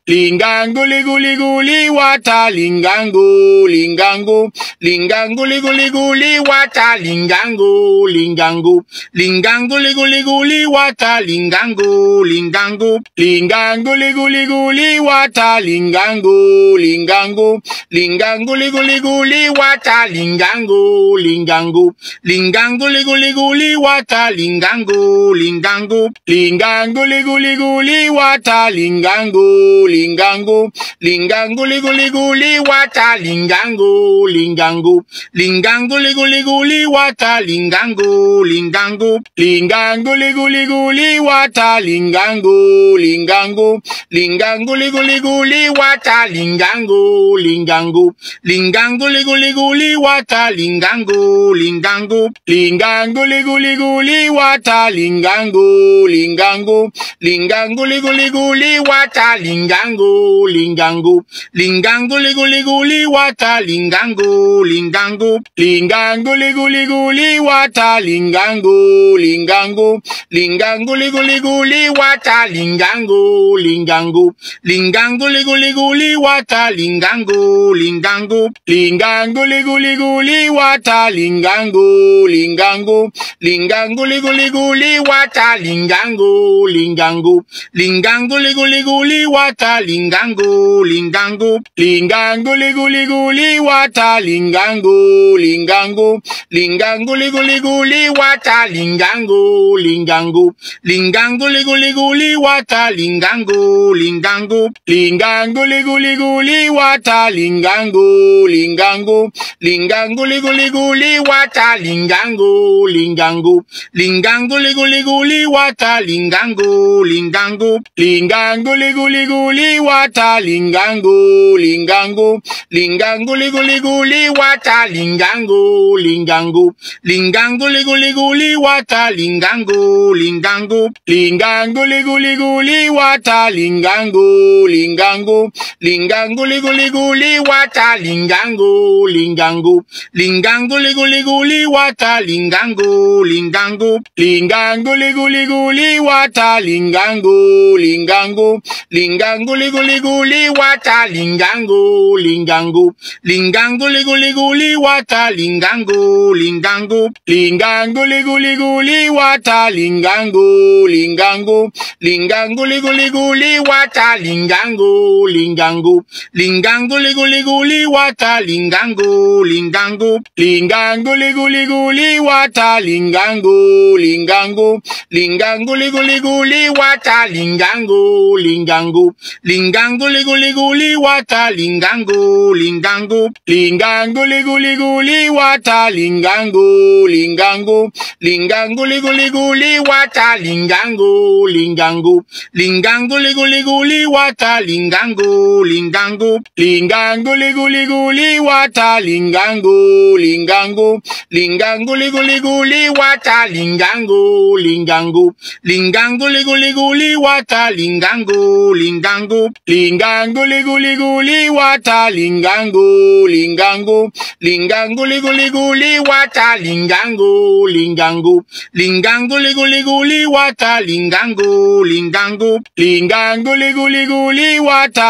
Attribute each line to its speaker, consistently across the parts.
Speaker 1: lingango liguli guli wata lingango lingango lingango liguli guli wata lingango lingango lingango liguli guli wata lingango lingango lingango liguli guli wata lingango lingango lingango liguli guli wata lingango lingango lingango liguli guli wata lingango lingango lingango liguli guli wata lingango lingango lingango liguli guli wata lingango lingango lingango liguli guli wata lingango lingango lingango liguli guli wata lingango lingango lingango liguli guli wata lingango lingango lingango liguli guli wata lingango lingango lingango liguli guli wata lingango lingango lingango liguli guli wata lingango lingango lingango liguli guli wata lingango lingango lingango liguli guli wata lingango lingango lingango liguli guli wata lingango lingango lingango liguli guli wata lingango lingango lingango liguli guli wata lingango lingango lingango liguli guli wata lingango lingango lingango liguli guli wata lingango lingango lingango liguli guli wata lingango lingango lingango liguli guli wata lingango lingango lingango liguli guli wata lingango lingango lingango liguli guli wata lingango lingango lingango liguli guli wata lingango lingango lingango liguli guli wata lingango lingango lingango liguli guli wata lingango lingango lingango liguli guli wata lingango lingango lingango liguli guli wata lingango lingango lingango liguli guli wata lingango lingango lingango liguli guli wata lingango lingango lingango liguli guli wata lingango lingango lingango liguli guli wata lingango lingango lingango liguli guli wata lingango lingango lingango liguli guli wata lingango lingango lingango liguli guli wata lingango lingango lingango liguli guli wata lingango lingango lingango liguli guli wata lingango lingango lingango liguli guli wata lingango lingango lingango liguli guli wata lingango lingango lingango liguli guli wata lingango lingango lingango liguli guli wata lingango lingango lingango liguli guli wata lingango lingango lingango liguli guli wata lingango lingango lingango liguli guli wata lingango lingango lingango liguli guli wata lingango lingango lingango liguli guli wata lingango lingango lingango liguli guli wata lingango lingango lingango liguli guli wata lingango lingango lingango liguli guli wata lingango lingango lingango liguli guli wata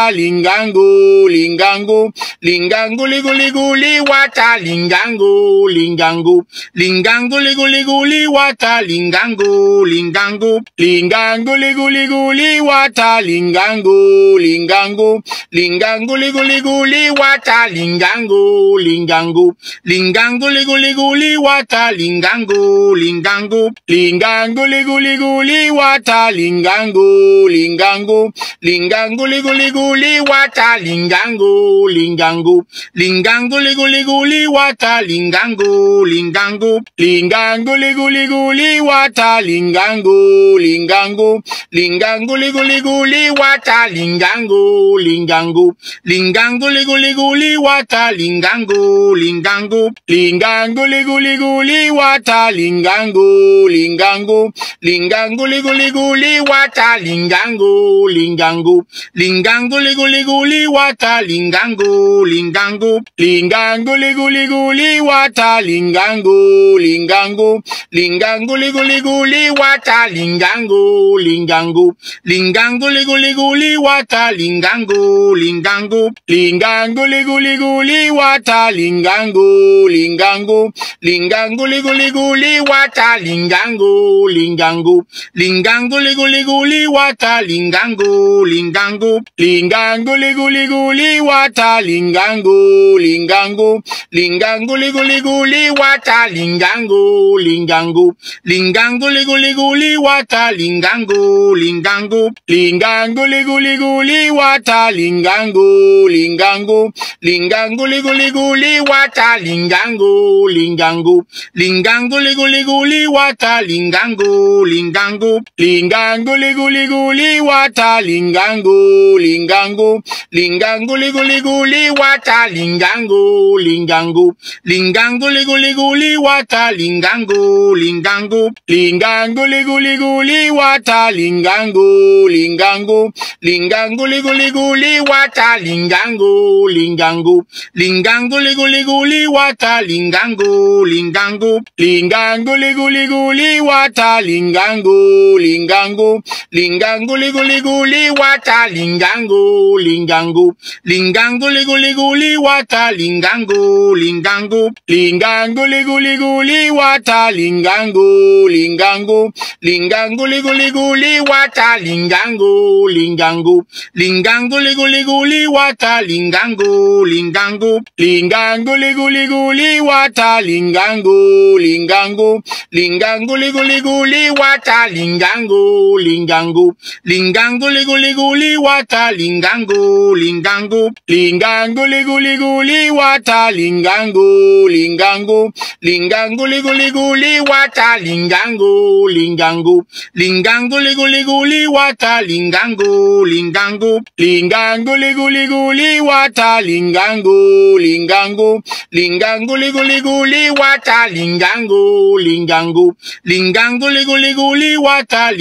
Speaker 1: lingango lingango lingango liguli guli wata lingango lingango lingango liguli guli wata lingango lingango lingango liguli guli wata lingango lingango lingango liguli guli wata lingango lingango lingango liguli guli wata lingango lingango lingango liguli guli wata lingango lingango lingango liguli guli wata lingango lingango lingango liguli guli wata lingango lingango lingango liguli guli wata lingango lingango lingango liguli guli wata lingango lingango lingango, lingango liguli wata lingango, lingango, lingango liguli wata lingango, lingango, lingango liguli wata lingango, lingango, lingango liguli wata lingango, lingango, lingango liguli wata lingango, lingango, lingango liguli wata lingango, lingango, lingango liguli wata lingango, lingango, lingango liguli wata lingango, lingango, lingango liguli wata lingango, lingango, lingango liguli wata lingango, lingango, lingango liguli wata lingango, lingango, lingango liguli wata lingango, lingango, lingango liguli wata lingango, lingango, lingango liguli wata lingango, lingango, lingango liguli wata lingango, lingango, lingango liguli wata lingango, lingango, lingango liguli wata lingango, lingango, lingango liguli wata lingango, lingango, lingango liguli wata lingango, lingango, lingango liguli wata lingango, lingango, lingango liguli wata lingango, lingango, lingango liguli wata lingango, lingango, lingango liguli wata lingango, lingango, lingango liguli wata lingango, lingango, lingango liguli wata lingango, lingango, lingango liguli wata lingango, lingango, lingango liguli wata lingango, lingango, lingango liguli wata lingango, lingango, lingango liguli wata lingango, lingango, lingango liguli wata lingango, lingango, lingango liguli wata lingango, lingango, lingango liguli wata lingango, lingango, lingango liguli wata lingango, lingango, lingango liguli wata lingango, lingango, lingango liguli wata lingango, lingango, lingango liguli wata lingango, lingango, lingango liguli wata lingango, lingango, lingango liguli wata lingango, lingango, lingango liguli wata lingango, lingango, lingango liguli wata lingango,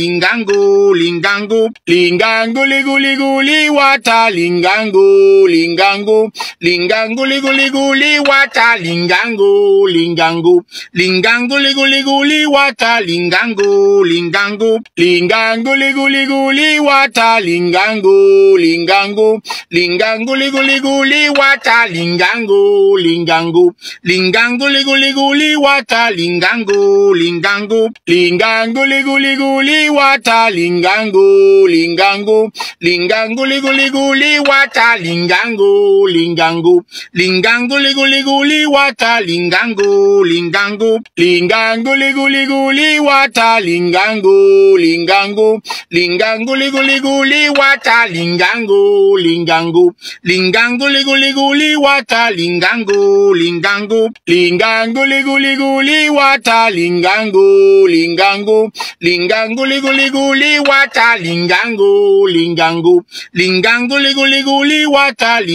Speaker 1: lingango, lingango liguli wata lingango, lingango, lingango liguli wata lingango, lingango, lingango liguli wata lingango, lingango, lingango liguli wata lingango, lingango, lingango liguli wata lingango, lingango, lingango liguli wata lingango, lingango, lingango liguli wata lingango, lingango, lingango liguli wata lingango, lingango, lingango liguli wata lingango, lingango, lingango liguli wata lingango, lingango, lingango liguli wata lingango, lingango, lingango liguli wata lingango, lingango, lingango liguli wata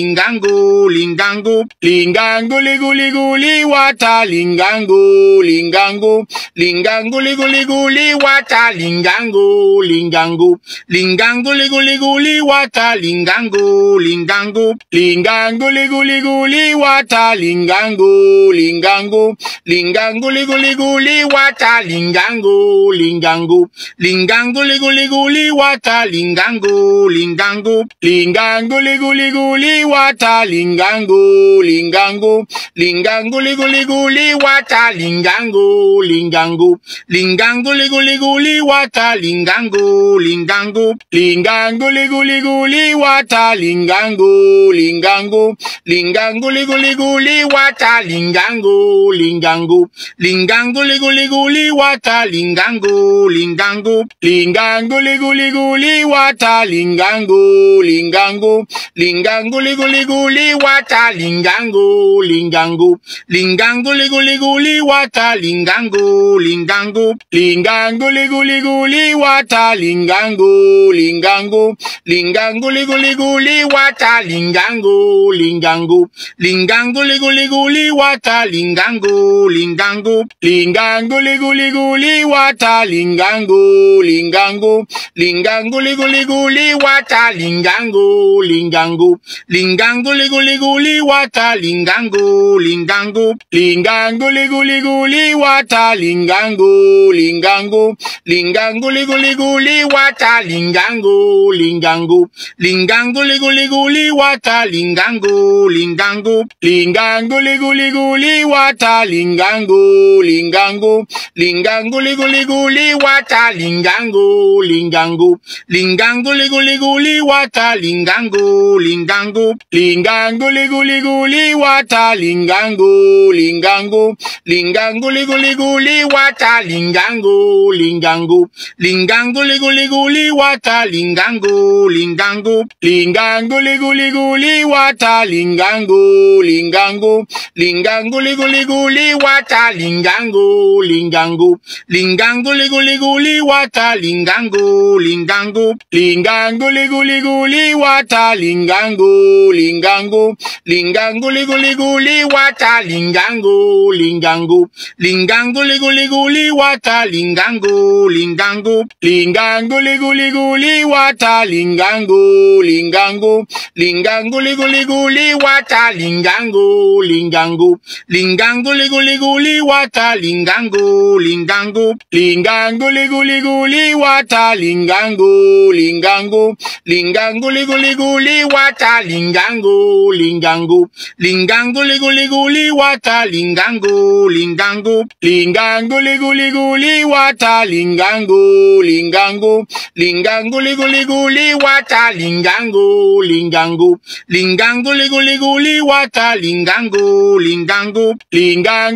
Speaker 1: lingango, lingango, lingango liguli wata lingango, lingango, lingango liguli wata lingango, lingango, lingango liguli wata lingango, lingango, lingango liguli wata lingango, lingango, lingango liguli wata lingango, lingango, lingango liguli wata lingango, lingango, lingango liguli wata lingango, lingango, lingango liguli wata lingango, lingango, lingango liguli wata lingango, lingango, lingango liguli wata lingango, lingango, lingango liguli wata lingango, lingango, lingango liguli wata lingango, lingango, lingangu liguli guli wata lingangu lingangu lingangu liguli guli wata lingangu lingangu lingangu liguli guli wata lingangu lingangu lingangu liguli guli wata lingangu lingangu lingangu liguli guli wata lingangu lingangu lingangu liguli guli wata lingangu lingangu lingangu liguli guli wata lingangu lingangu lingangu liguli guli wata lingangu lingangu lingangu liguli guli wata lingangu lingangu lingangu liguli guli wata lingangu lingangu lingangu liguli guli wata lingangu lingangu lingangu liguli guli wata lingangu lingangu lingangu liguli guli wata lingangu lingangu lingangu liguli guli wata lingangu lingangu lingangu liguli guli wata lingangu lingangu lingangu liguli guli wata lingangu lingangu lingangu liguli guli wata lingangu lingangu lingangu liguli guli wata lingangu lingangu lingangu liguli guli wata lingangu lingangu lingangu liguli guli wata lingangu lingangu lingangu liguli guli wata lingangu lingangu lingangu liguli guli wata lingangu lingangu lingangu liguli guli wata lingangu lingangu lingangu liguli guli wata lingangu lingangu lingangu liguli guli wata lingangu lingangu lingangu liguli guli wata lingangu lingangu lingangu liguli guli wata lingangu lingangu lingangu liguli guli wata lingangu lingangu lingangu liguli guli wata lingangu lingangu lingangu liguli guli wata lingangu lingangu lingangu liguli guli wata lingangu lingangu lingangu liguli guli wata lingangu lingangu lingangu liguli guli wata lingangu lingangu lingangu liguli guli wata lingangu lingangu lingangu liguli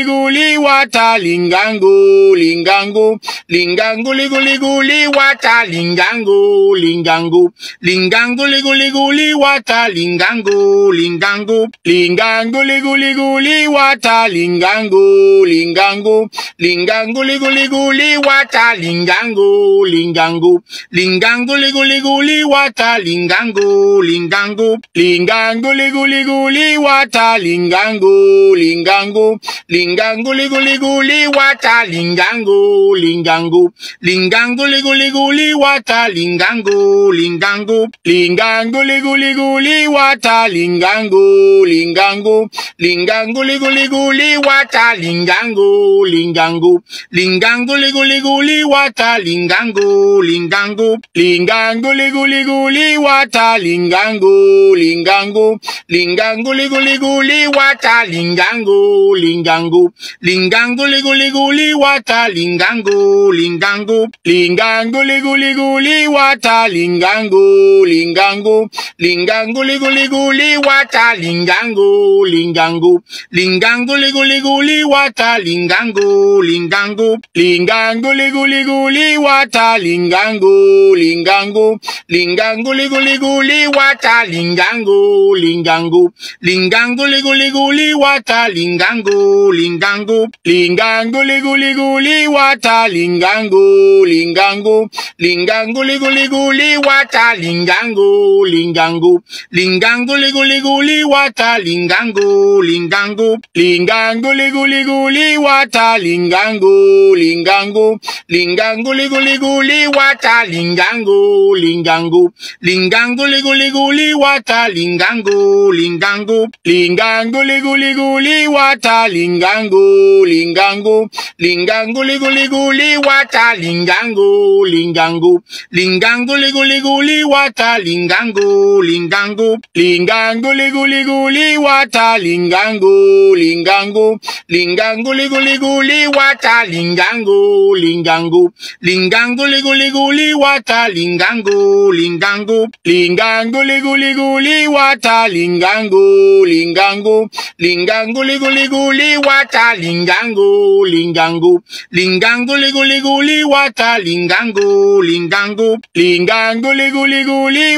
Speaker 1: guli wata lingangu lingangu lingangu liguli guli wata lingangu lingangu lingangu liguli guli wata lingangu lingangu lingangu liguli guli wata lingangu lingangu lingangu liguli guli wata lingangu lingangu lingangu liguli guli wata lingangu lingangu lingangu liguli guli wata lingangu lingangu lingangu liguli guli wata lingangu lingangu lingangu liguli guli wata lingangu lingangu lingangu liguli guli wata lingangu lingangu lingangu liguli guli wata lingangu lingangu lingangu liguli guli wata lingangu lingangu lingangu liguli guli wata lingangu lingangu lingangu liguli guli wata lingangu lingangu lingangu liguli guli wata lingangu lingangu lingangu liguli guli wata lingangu lingangu lingangu liguli guli wata lingangu lingangu lingangu liguli guli wata lingangu lingangu lingangu liguli guli wata lingangu lingangu lingangu liguli guli wata lingangu lingangu lingangu liguli guli wata lingangu lingangu lingangu liguli guli wata lingangu lingangu lingangu liguli guli wata lingangu lingangu lingangu liguli guli wata lingangu lingangu lingangu liguli guli wata lingangu lingangu lingangu liguli guli wata lingangu lingangu lingangu liguli guli wata lingangu lingangu lingangu liguli guli wata lingangu lingangu lingangu liguli guli wata lingangu lingangu lingangu liguli guli wata lingangu lingangu lingangu liguli guli wata lingangu lingangu lingangu liguli guli wata lingangu lingangu lingangu liguli guli wata lingangu lingangu lingangu liguli guli wata lingangu lingangu lingangu liguli guli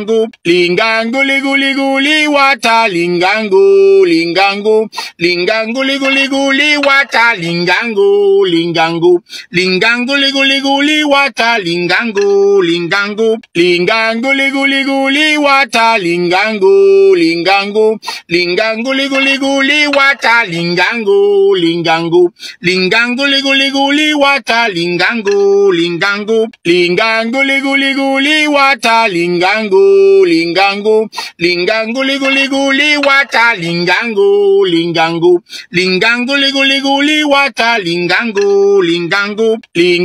Speaker 1: lingangu, lingangu liguli guli wata lingangu, lingangu, lingangu liguli guli wata lingangu, lingangu, lingangu liguli guli wata lingangu, lingangu, lingangu liguli guli wata lingangu, lingangu, lingangu liguli guli wata lingangu, lingangu, lingangu liguli guli wata lingangu, lingangu, lingangu liguli guli wata lingangu, lingangu, lingangu liguli guli wata lingangu, lingangu, lingangu liguli guli wata lingangu, lingangu,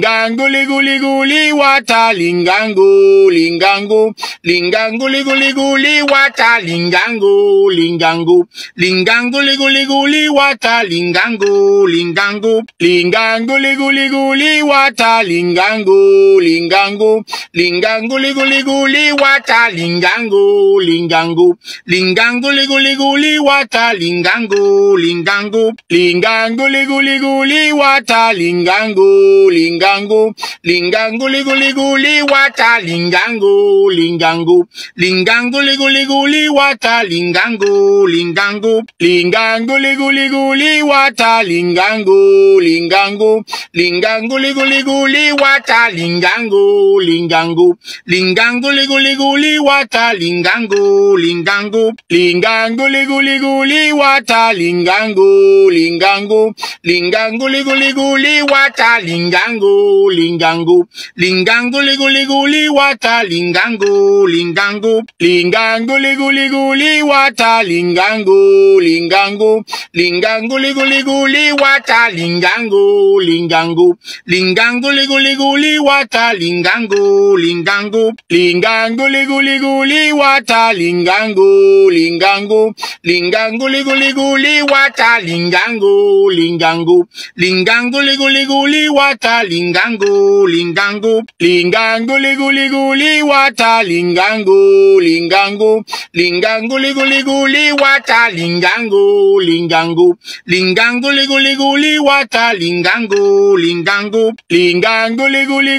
Speaker 1: lingangu liguli guli wata lingangu, lingangu, lingangu liguli guli wata lingangu, lingangu, lingangu liguli guli wata lingangu, lingangu, lingangu liguli guli wata lingangu, lingangu, lingangu liguli guli wata lingangu, lingangu, lingangu liguli guli wata lingangu, lingangu, lingangu liguli guli wata lingangu, lingangu, lingangu liguli guli wata lingangu, lingangu, lingangu liguli guli wata lingangu, lingangu, lingangu liguli guli wata lingangu, lingangu, lingangu liguli guli wata lingangu, lingangu, lingangu liguli guli wata lingangu, lingangu, lingangu liguli guli wata lingangu, lingangu, lingangu liguli guli wata lingangu, lingangu, lingangu liguli guli wata lingangu, lingangu, lingangu liguli guli wata lingangu, lingangu, lingangu liguli guli wata lingangu, lingangu, lingangu liguli guli wata lingangu, lingangu, lingangu liguli guli wata lingangu, lingangu, lingangu liguli guli wata lingangu, lingangu, lingangu liguli guli wata lingangu, lingangu, lingangu liguli guli wata lingangu, lingangu, lingangu liguli guli wata lingangu, lingangu, lingangu liguli guli wata lingangu, lingangu, lingangu liguli guli wata lingangu, lingangu, lingangu liguli guli wata lingangu, lingangu, lingangu liguli guli wata lingangu, lingangu, lingangu liguli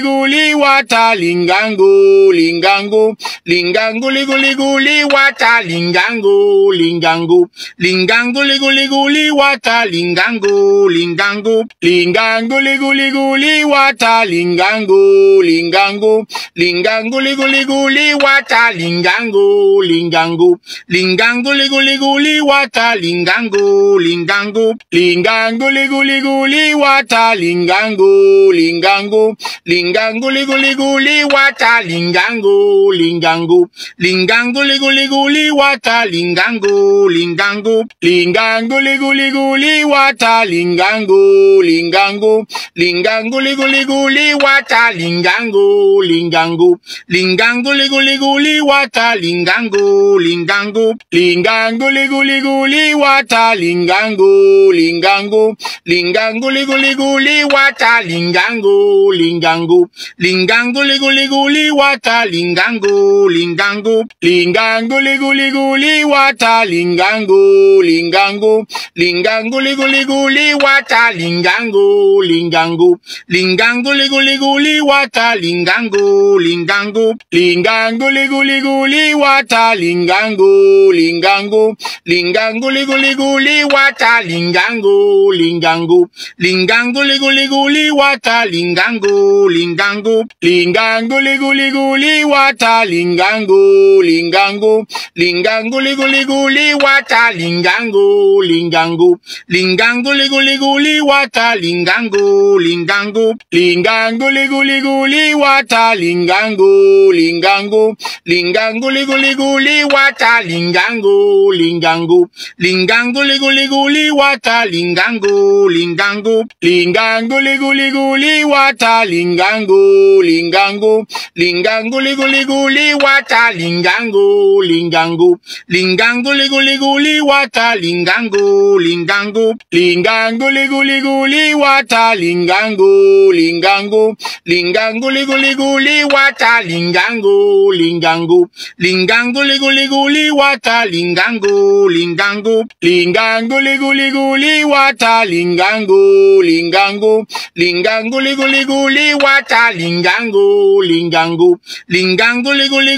Speaker 1: guli wata lingangu, lingangu, lingangu liguli guli wata lingangu, lingangu, lingangu liguli guli wata lingangu, lingangu, lingangu liguli guli wata lingangu, lingangu, lingangu liguli guli wata lingangu, lingangu, lingangu liguli guli wata lingangu, lingangu, lingangu liguli guli wata lingangu, lingangu, lingangu liguli guli wata lingangu, lingangu, lingangu liguli guli wata lingangu, lingangu, lingangu liguli guli wata lingangu, lingangu, lingangu liguli guli wata lingangu, lingangu, lingangu liguli guli wata lingangu, lingangu, lingangu liguli guli wata lingangu, lingangu, lingangu liguli guli wata lingangu, lingangu, lingangu liguli guli wata lingangu, lingangu, lingangu liguli guli wata lingangu, lingangu, lingangu liguli guli wata lingangu, lingangu, lingangu liguli guli wata lingangu, lingangu, lingangu liguli guli wata lingangu, lingangu, lingangu liguli guli wata lingangu, lingangu, lingangu liguli guli wata lingangu, lingangu, lingangu liguli guli wata lingangu, lingangu, lingangu liguli guli wata lingangu, lingangu, lingangu liguli guli wata lingangu, lingangu, lingangu liguli guli wata lingangu, lingangu, lingangu liguli guli wata lingangu, lingangu, lingangu liguli guli wata lingangu, lingangu, lingangu liguli guli wata lingangu, lingangu, lingangu liguli guli wata lingangu, lingangu, lingangu liguli guli wata lingangu, lingangu, lingangu liguli guli wata lingangu, lingangu, lingangu liguli guli wata lingangu, lingangu, lingangu liguli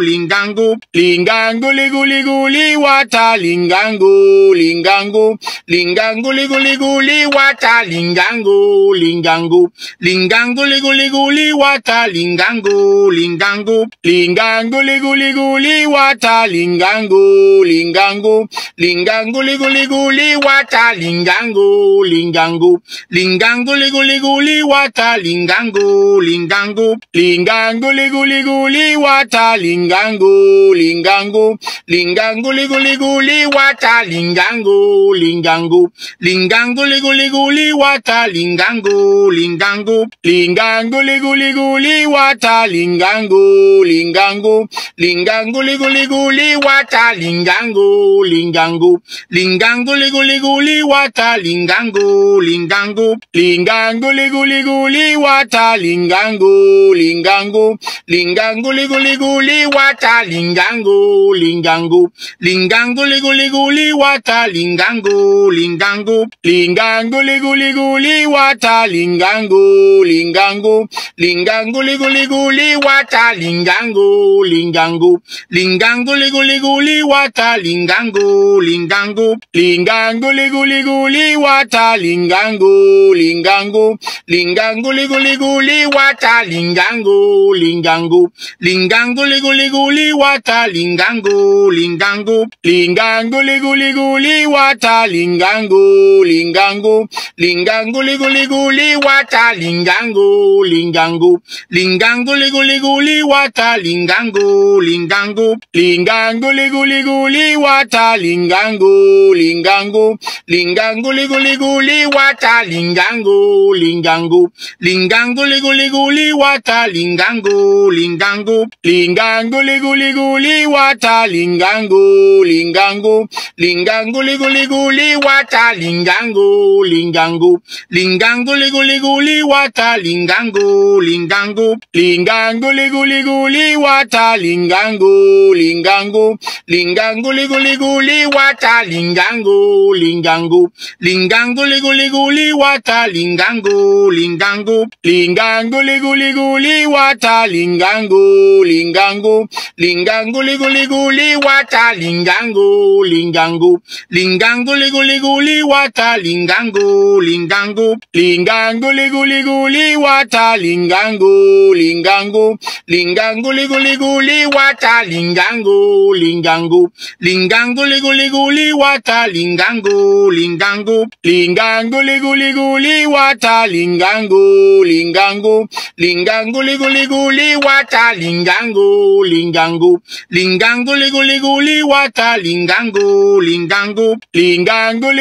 Speaker 1: lingango, lingango liguli guli wata lingango, lingango, lingango liguli guli wata lingango, lingango, lingango liguli guli wata lingango, lingango, lingango liguli guli wata lingango, lingango, lingango liguli guli wata lingango, lingango, lingango liguli guli wata lingango, lingango, lingango liguli guli wata lingango, lingango, lingango liguli guli wata lingango, lingango, lingango liguli guli wata lingango, lingango, lingango liguli guli wata lingango, lingango, lingango liguli guli wata lingango, lingango, lingango liguli guli wata lingango, lingango, lingango liguli guli wata lingango, lingango, lingango liguli guli wata lingango, lingango, lingango liguli guli wata lingango, lingango, lingango liguli guli wata lingango, lingango, lingango liguli guli wata lingango, lingango, lingango liguli guli wata lingango, lingango, lingango liguli guli wata lingango, lingango, lingango liguli guli wata lingango, lingango, lingango liguli guli wata lingango, lingango, lingango liguli guli wata lingango, lingango, lingango liguli guli wata lingango, lingango, lingango liguli guli wata lingango, lingango, lingango liguli guli wata lingango, lingango, lingango liguli guli wata lingango, lingango, lingango liguli guli wata lingango, lingango, lingango liguli guli wata lingango, lingango, lingango liguli guli wata lingango, lingango, lingango liguli guli wata lingango, lingango, lingango liguli guli wata lingango, lingango, lingango liguli guli wata lingango, lingango, lingango liguli guli wata lingango, lingango, lingango liguli guli wata lingango, lingango, lingango liguli guli wata lingango, lingango, lingango liguli guli wata lingango, lingango, lingango liguli guli wata lingango, lingango, lingango liguli guli wata lingango, lingango, lingango liguli guli wata lingango, lingango, lingango liguli guli wata lingango, lingango, lingango liguli guli wata lingango, lingango, lingango liguli guli wata lingango, lingango, lingango liguli guli wata lingango, lingango, lingango liguli guli wata lingango, lingango, lingango liguli guli wata lingango, lingango, lingango liguli guli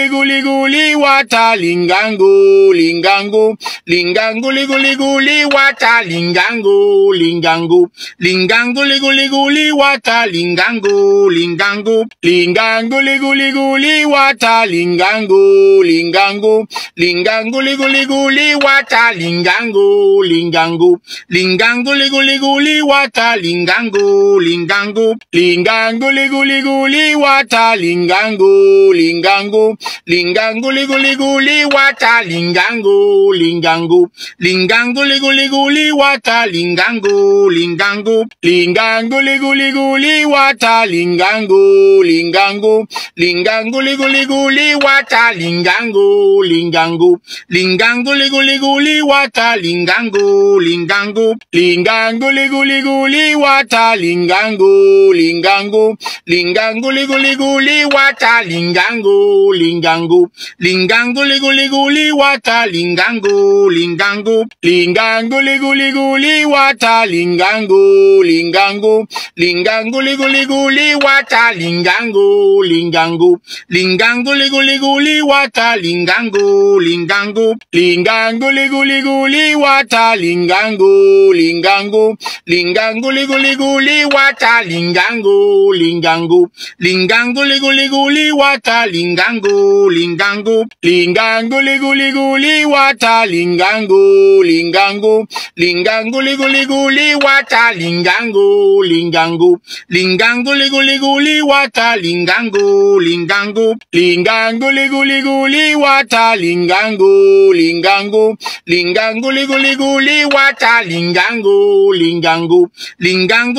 Speaker 1: wata lingango, lingango, lingango liguli guli wata lingango, lingango, lingango liguli guli wata lingango, lingango, lingango liguli guli wata lingango, lingango, lingango liguli guli wata lingango, lingango, lingango liguli guli wata lingango, lingango, lingango liguli guli wata lingango, lingango, lingango liguli guli wata lingango, lingango, lingango liguli guli wata lingango, lingango, lingango liguli guli wata lingango, lingango, lingango liguli guli wata lingango, lingango, lingango liguli guli wata lingango, lingango, lingango liguli guli wata lingango, lingango, lingango liguli guli wata lingango, lingango, lingango liguli guli wata lingango, lingango, lingango liguli guli wata lingango, lingango, lingango liguli guli wata lingango, lingango, lingango liguli guli wata lingango, lingango, lingango liguli guli wata lingango, lingango, lingango liguli guli wata lingango, lingango, lingango liguli guli wata lingango, lingango, lingango liguli guli wata lingango, lingango, lingango liguli guli wata lingango, lingango, lingango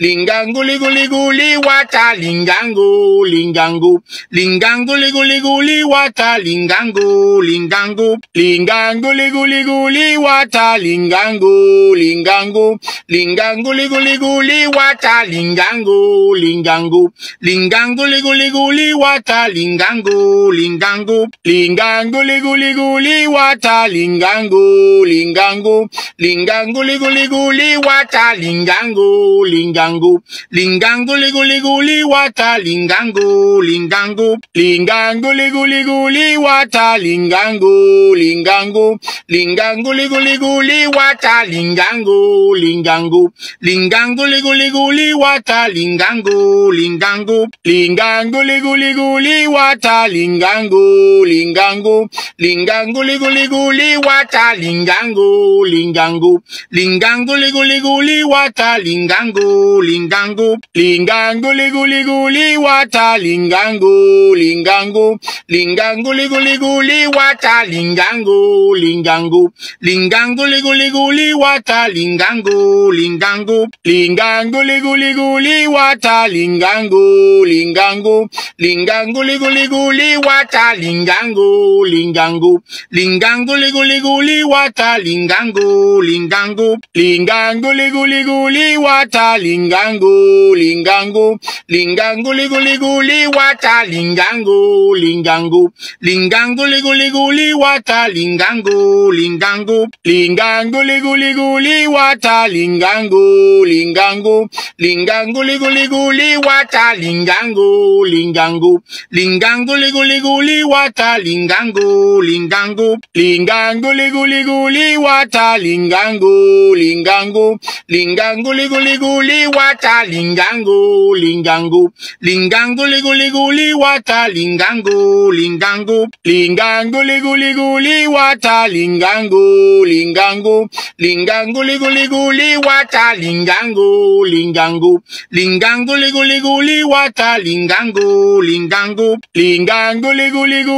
Speaker 1: lingango liguli guli wata lingango lingango lingango liguli guli wata lingango lingango lingango liguli guli wata lingango lingango lingango liguli guli wata lingango lingango lingango liguli guli wata lingango lingango lingango liguli guli wata lingango lingango lingango liguli guli wata lingango lingango lingango liguli guli wata lingango lingango lingango liguli guli wata lingango lingango lingango liguli guli wata lingango lingango lingango liguli guli wata lingango lingango lingango liguli guli wata lingango lingango lingango liguli guli wata lingango lingango lingango liguli guli wata lingango lingango lingango liguli guli wata lingango lingango lingango liguli guli wata lingango lingango lingango liguli guli wata lingango lingango lingango liguli guli wata lingango lingango lingango liguli guli wata lingango lingango lingango liguli guli wata lingango lingango lingango liguli guli wata lingango lingango lingango liguli guli wata lingango lingango lingango liguli guli wata lingango lingango lingango liguli guli wata lingango lingango lingango liguli guli wata lingango lingango lingango liguli guli wata lingango lingango lingango liguli guli wata lingango lingango lingango liguli guli wata lingango lingango lingango liguli guli wata lingango lingango lingango liguli guli wata lingango lingango lingango liguli guli wata lingango lingango lingango liguli guli wata lingango lingango lingango liguli guli wata lingango lingango lingango liguli guli wata lingango lingango lingango liguli guli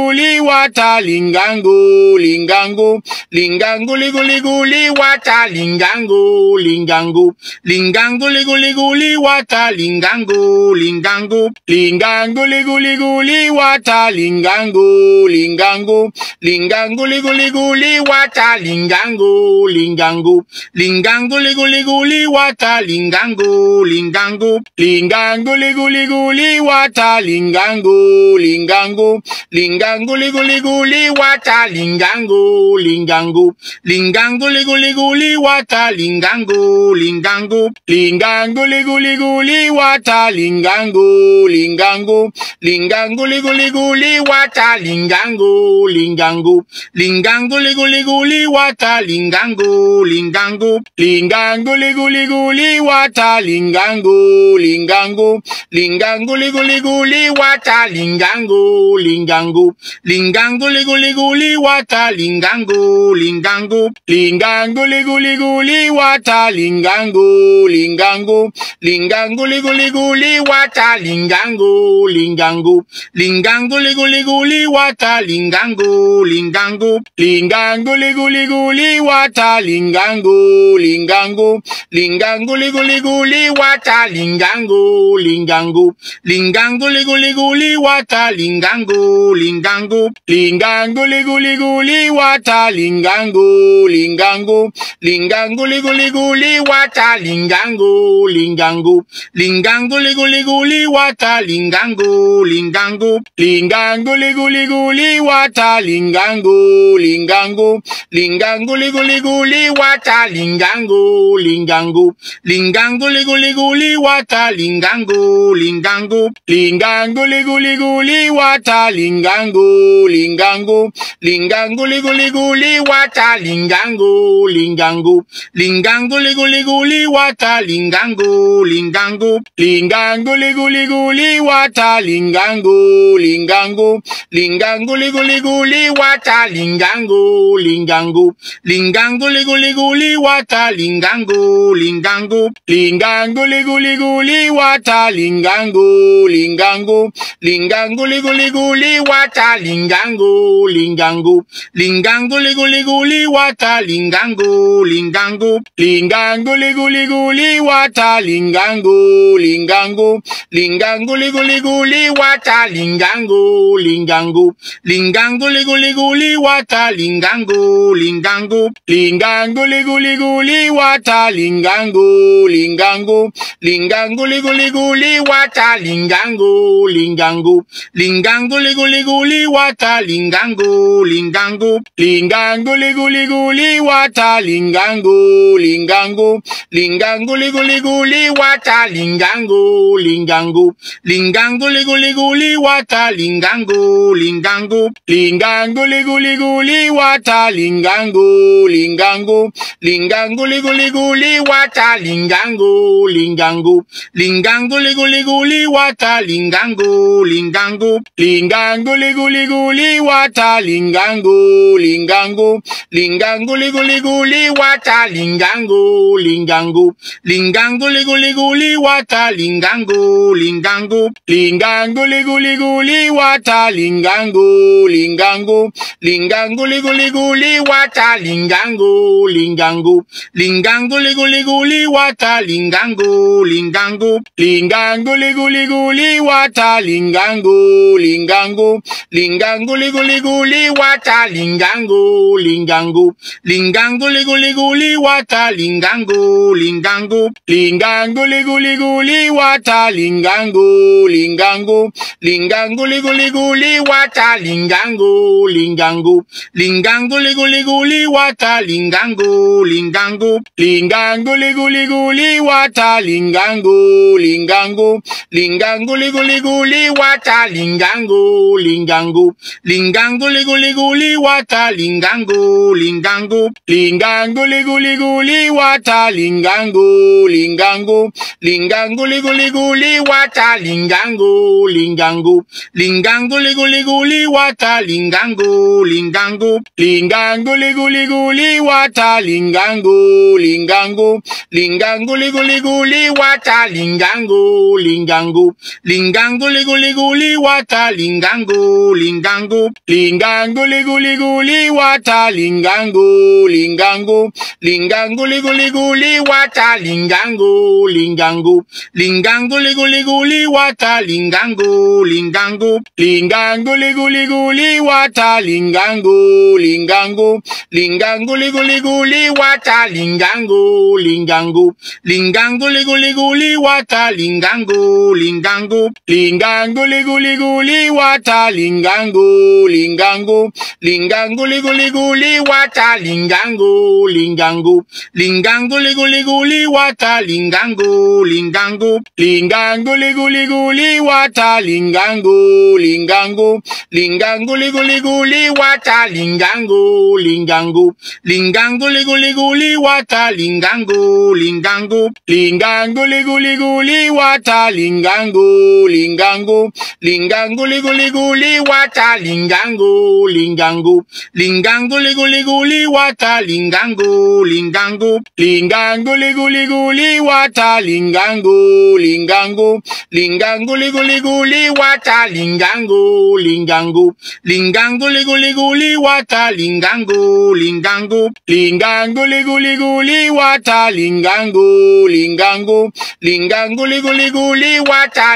Speaker 1: wata lingango lingango lingango liguli guli wata lingango lingango lingango liguli guli wata lingango lingango lingango liguli guli wata lingango lingango lingango liguli guli wata lingango lingango lingango liguli guli wata lingango lingango lingango liguli guli wata lingango lingango lingango liguli guli wata lingango lingango lingango liguli guli wata lingango lingango lingango liguli guli wata lingango lingango lingango liguli guli wata lingango lingango lingango liguli guli wata lingango lingango lingango liguli guli wata lingango lingango lingango liguli guli wata lingango lingango lingango liguli guli wata lingango lingango lingango liguli guli wata lingango lingango lingango liguli guli wata lingango lingango lingango liguli guli wata lingango lingango lingango liguli guli wata lingango lingango lingango liguli guli wata lingango lingango lingango liguli guli wata lingango lingango lingango liguli guli wata lingango lingango lingango liguli guli wata lingango lingango lingango liguli guli wata lingango lingango lingango liguli guli wata lingango lingango lingango liguli guli wata lingango lingango lingango liguli guli wata lingango lingango lingango liguli guli wata lingango lingango lingango liguli guli wata lingango lingango lingango liguli guli wata lingango lingango lingango liguli guli wata lingango lingango lingango liguli guli wata lingango lingango lingango liguli guli wata lingango lingango lingango liguli guli wata lingango lingango lingango liguli guli wata wata lingango, lingango, lingango, liguli, wata lingango, lingango, lingango, liguli, wata lingango, lingango, lingango, liguli, wata lingango, lingango, lingango, liguli, wata lingango, lingango, lingango, liguli, wata lingango, lingango, lingango, liguli, wata lingango, lingango, lingango, liguli, wata lingango, lingango, lingango, liguli, wata lingango, lingango, lingango, liguli, wata lingango, lingango, lingango, liguli, wata lingango, lingango, lingango, liguli, wata lingango, lingango, lingango, liguli, wata lingango, lingango, lingango, liguli, wata lingango, lingango, lingango, liguli, wata lingango, lingango, lingango, liguli, wata lingango, lingango, lingango, liguli, wata lingango, lingango, lingango, liguli, wata lingango, lingango, lingango, liguli, wata lingango, lingango, lingango, liguli, wata lingango, lingango, lingango, liguli, wata lingango, lingango, lingango, liguli, wata lingango, lingango, lingango, liguli, wata lingango, lingango, lingango, liguli, wata lingango, lingango, lingango, liguli, wata lingango, lingango, lingango, liguli, wata lingango, lingango, lingango, liguli, wata lingango, lingango, lingango, liguli, wata lingango, lingango, lingango, liguli, wata lingango, lingango, lingango, liguli, wata lingango, lingango, lingango, liguli, wata lingango, lingango, lingango, liguli, wata lingango, lingango, lingango, liguli, wata lingango, lingango, lingango, liguli, wata lingango, lingango, lingango, liguli, wata lingango, lingango, lingango, liguli, wata lingango, lingango, lingango, liguli, wata lingango, lingango, lingango, liguli, wata lingango, lingango, lingango, liguli, wata lingango, lingango, lingango, liguli, wata lingango, lingango, lingango, liguli, wata lingango, lingango, lingango, liguli, wata lingango, lingango, lingango, liguli, wata lingango, lingango, lingango, liguli, wata lingango, lingango, lingango, liguli, wata lingango, lingango, lingango, liguli, wata lingango, lingango, lingango, liguli, wata lingango, lingango, lingango, liguli, wata lingango, lingango, lingango, liguli, wata lingango, lingango, lingango, liguli, wata lingango, lingango, lingango, liguli, wata lingango, lingango, lingango, liguli, wata lingango, lingango, lingango, liguli, wata lingango, lingango, lingango, liguli, wata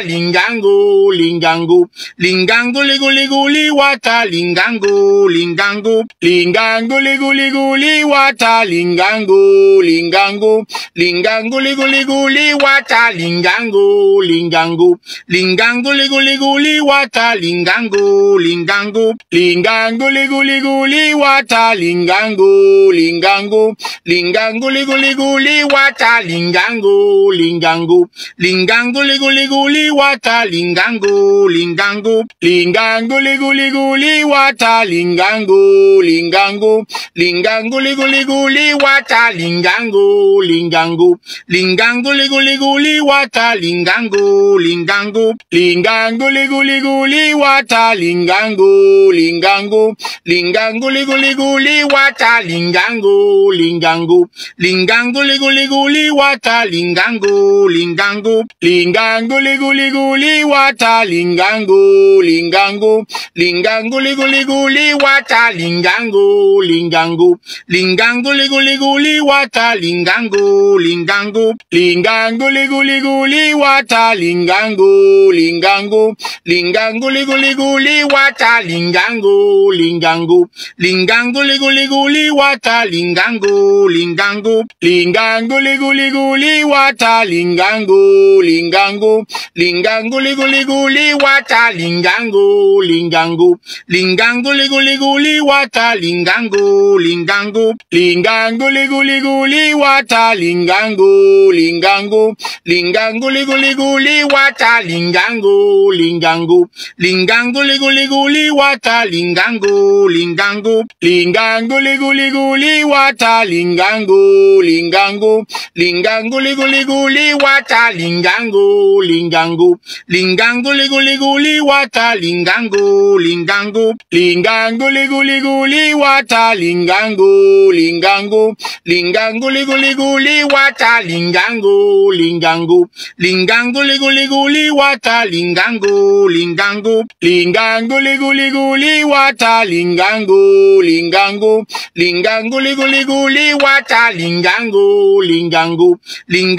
Speaker 1: lingango, lingango, lingango, liguli, wata lingango, lingango, lingango, liguli, wata lingango, lingango, lingango, liguli, wata lingango, lingango, lingango, liguli, wata lingango, lingango, lingango, liguli, wata lingango, lingango, lingango, liguli, wata lingango, lingango, lingango, liguli, wata lingango, lingango, lingango, liguli, wata lingango, lingango, lingango, liguli, wata lingango, lingango, lingango, liguli, wata lingango, lingango, lingango, liguli, wata lingango, lingango, lingango, liguli, wata lingango, lingango, lingango, liguli, wata, lingango, lingango, lingango, liguli, wata, lingango, lingango, lingango, liguli, wata, lingango, lingango, lingango, liguli, wata, lingango, lingango, lingango, liguli, wata, lingango, lingango, lingango, liguli, wata, lingango, lingango, lingango, liguli, wata, lingango, lingango, lingango, liguli, wata, lingango, lingango, lingango, liguli, wata, lingango, lingango, lingango, liguli, wata, lingango, lingango, lingango, liguli, wata, lingango, lingango, lingango, liguli, wata, lingango, lingango, lingango, liguli, wata, lingango, lingango, lingango, liguli, wata, lingango, lingango, lingango, liguli, wata, lingango, lingango, lingango, liguli, wata, lingango, lingango, lingango, liguli, wata, lingango, lingango, lingango, liguli, wata, lingango, lingango, lingango, liguli, wata, lingango, lingango, lingango, liguli, wata, lingango, lingango, lingango, liguli, wata, lingango, lingango, lingango, liguli, wata, lingango, lingango,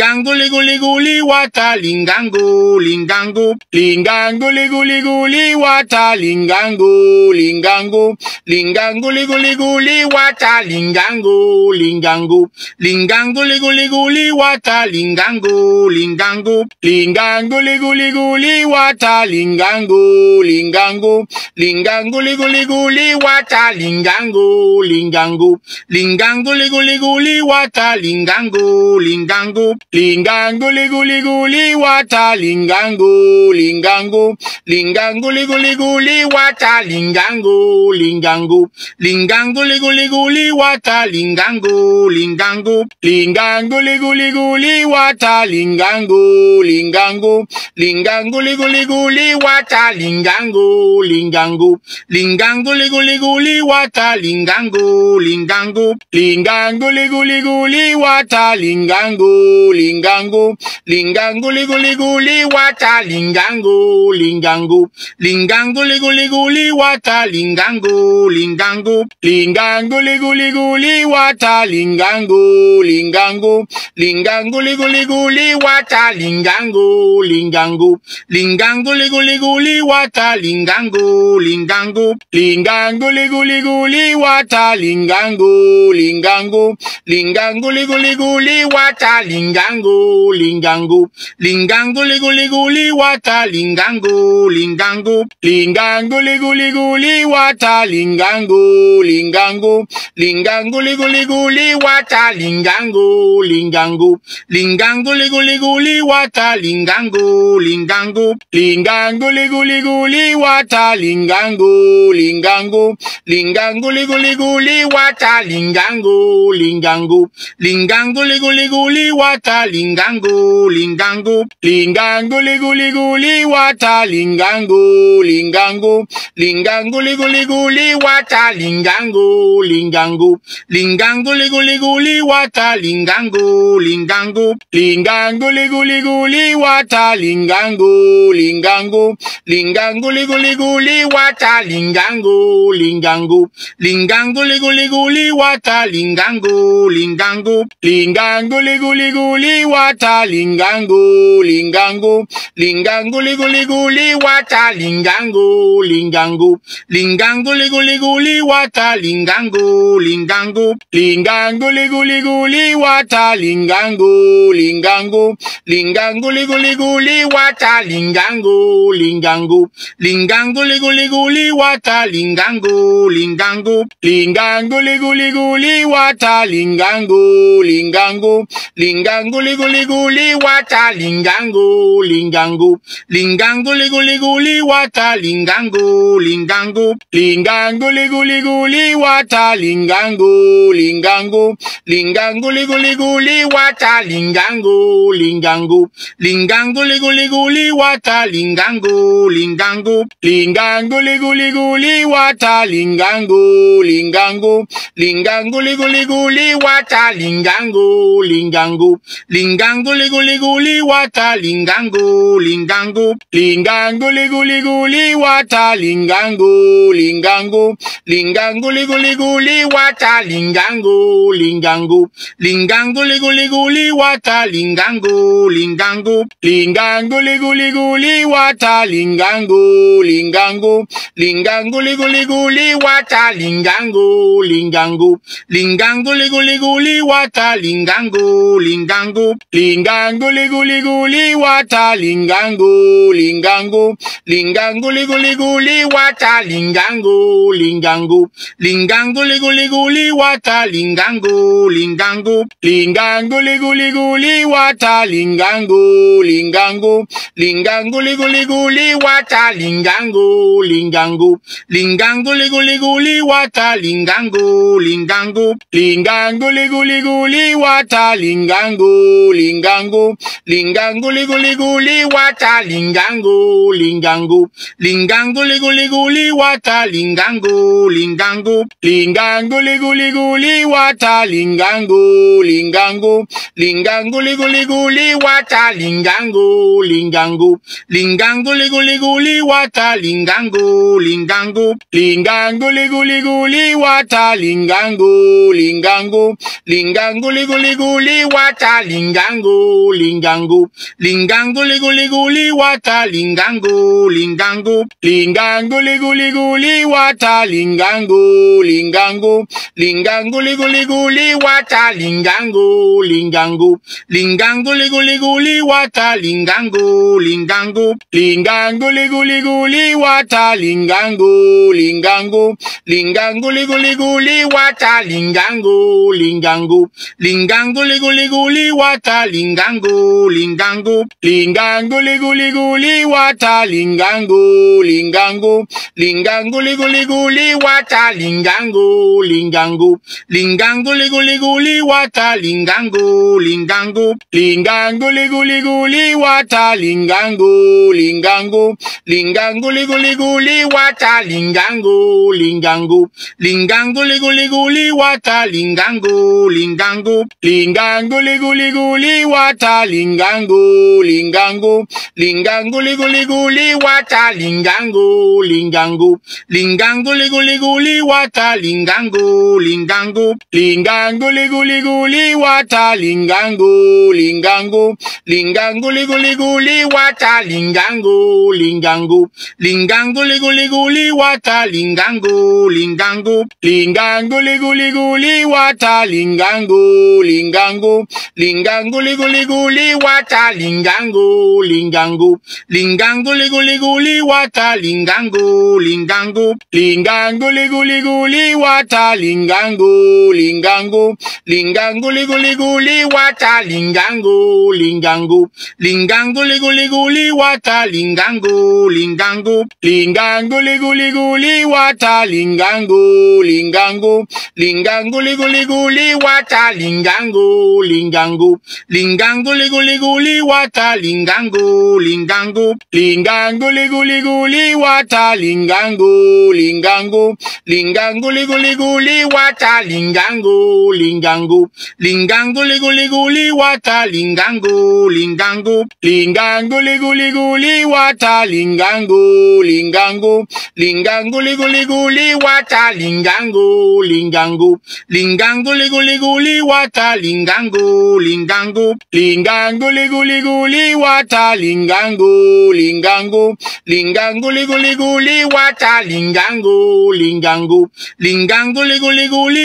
Speaker 1: lingango, liguli, wata, lingango, lingango, lingango, liguli, wata, lingango, lingango, lingango, liguli, wata, lingango, lingango, lingango, liguli, wata, lingango, lingango, lingango, liguli, wata, lingango, lingango, lingango, liguli, wata, lingango, lingango, lingango, liguli, wata, lingango, lingango, lingango, liguli, wata, lingango, lingango, lingango, liguli, wata, lingango, lingango, lingango, liguli, wata, lingango, lingango, lingango, liguli, wata, lingango, lingango, lingango, liguli, wata, lingango, lingango, lingango, liguli, wata, lingango, lingango, lingango, liguli, wata, lingango, lingango, lingango, liguli, wata, lingango, lingango, lingango, liguli, wata, lingango, lingango, lingango, liguli, wata, lingango, lingango, lingango, liguli, wata, lingango, lingango, lingango, liguli, wata, lingango, lingango, lingango, liguli, wata, lingango, lingango, lingango, liguli, wata, lingango, lingango, lingango, liguli, wata, lingango, lingango, lingango, liguli, wata, lingango, lingango, lingango, liguli, wata, lingango, lingango, lingango, liguli, wata, lingango, lingango, lingango, liguli, wata, lingango, lingango, lingango, liguli, wata, lingango, lingango, lingango, liguli, wata, lingango, lingango, lingango, liguli, wata, lingango, lingango, lingango, liguli, wata, lingango, lingango, lingango, liguli, wata, lingango, lingango, lingango, liguli, wata, lingango, lingango, lingango, liguli, wata, lingango, lingango, lingango, liguli, wata, lingango, lingango, lingango, liguli, wata, lingango, lingango, lingango, liguli, wata, lingango, lingango, lingango, liguli, wata, lingango, lingango, lingango, liguli, wata, lingango, lingango, lingango, liguli, wata, lingango, lingango, lingango, liguli, wata, lingango, lingango, lingango, liguli, wata, lingango, lingango, lingango, liguli, wata, lingango, lingango, lingango, liguli, wata, lingango, lingango, lingango, liguli, wata, lingango, lingango, lingango, liguli guli wata, lingango, lingango, lingango, liguli guli wata, lingango, lingango, lingango, liguli guli wata, lingango, lingango, lingango, liguli guli wata, lingango, lingango, lingango, liguli guli wata, lingango, lingango, lingango, liguli guli wata, lingango, lingango, lingango, liguli guli wata, lingango, lingango, lingango, liguli guli wata, lingango, lingango, lingango, liguli guli wata, lingango, lingango, lingango, liguli guli wata, lingango, lingango, lingango, liguli guli wata, lingango, lingango, lingango, liguli guli wata, lingango, lingango, lingango, liguli guli wata, lingango, lingango, lingango, liguli guli wata, lingango, lingango, lingango, liguli guli wata, lingango, lingango, lingango, liguli guli wata, lingango, lingango, lingango, liguli guli wata, lingango, lingango, lingango, liguli guli wata, lingango, lingango, lingango, liguli guli wata, lingango, lingango, lingango, liguli guli wata, lingango, lingango, lingango, liguli guli wata, lingango, lingango, lingango, liguli guli wata, lingango, lingango, lingango, liguli guli wata, lingango, lingango, lingango, liguli guli wata, lingango, lingango, lingango, liguli guli wata, lingango, lingango, lingango, liguli guli wata, lingango, lingango, lingango, liguli guli wata, lingango, lingango, lingango, liguli guli wata, lingango, lingango, lingango, liguli guli wata, lingango, lingango, lingango, liguli guli wata, lingango, lingango, lingango, liguli guli wata, lingango, lingango, lingango, liguli guli wata, lingango, lingango, lingango, liguli guli wata, lingango, lingango, lingango, liguli guli wata, lingango, lingango, lingango, liguli guli wata, lingango, lingango, lingango, liguli guli wata, lingango, lingango, lingango, liguli guli wata, lingango, lingango, lingango, liguli guli wata, lingango, lingango, lingango, liguli guli wata, lingango, lingango, lingango, liguli guli wata, lingango, lingango, lingango, liguli guli wata, lingango, lingango, lingango, liguli guli wata, lingango, lingango, lingango, liguli guli wata, lingango, lingango, lingango, liguli guli wata, lingango, lingango, lingango, liguli guli wata, lingango, lingango, lingango, liguli guli wata, lingango, lingango, lingango, liguli guli wata, lingango, lingango, lingango, liguli guli wata, lingango, lingango, lingango, liguli guli wata, lingango, lingango, lingango, liguli guli wata, lingango, lingango, lingango, liguli guli wata, lingango, lingango, lingango, liguli guli wata, lingango, lingango, lingango, liguli guli wata, lingango, lingango, lingango, liguli guli wata, lingango, lingango, lingango, liguli guli wata, lingango, lingango, lingango, liguli guli wata, lingango, lingango, lingango, liguli guli wata, lingango, lingango, lingango, liguli guli wata, lingango, lingango, lingango, liguli guli wata, lingango, lingango, lingango, liguli guli wata, lingango, lingango, lingango, liguli guli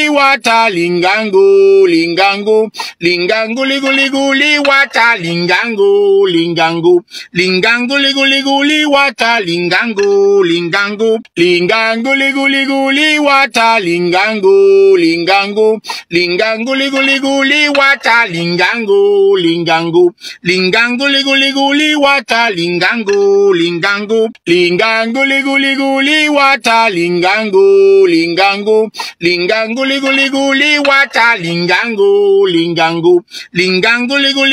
Speaker 1: wata, lingango, lingango, lingango, liguli guli wata, lingango, lingango, lingango, liguli guli wata, lingango, lingango, lingango, liguli guli wata, lingango, lingango, lingango, liguli guli wata, lingango, lingango, lingango, liguli guli wata, lingango, lingango, lingango, liguli guli wata, lingango, lingango, lingango, liguli guli wata, lingango, lingango, lingango, liguli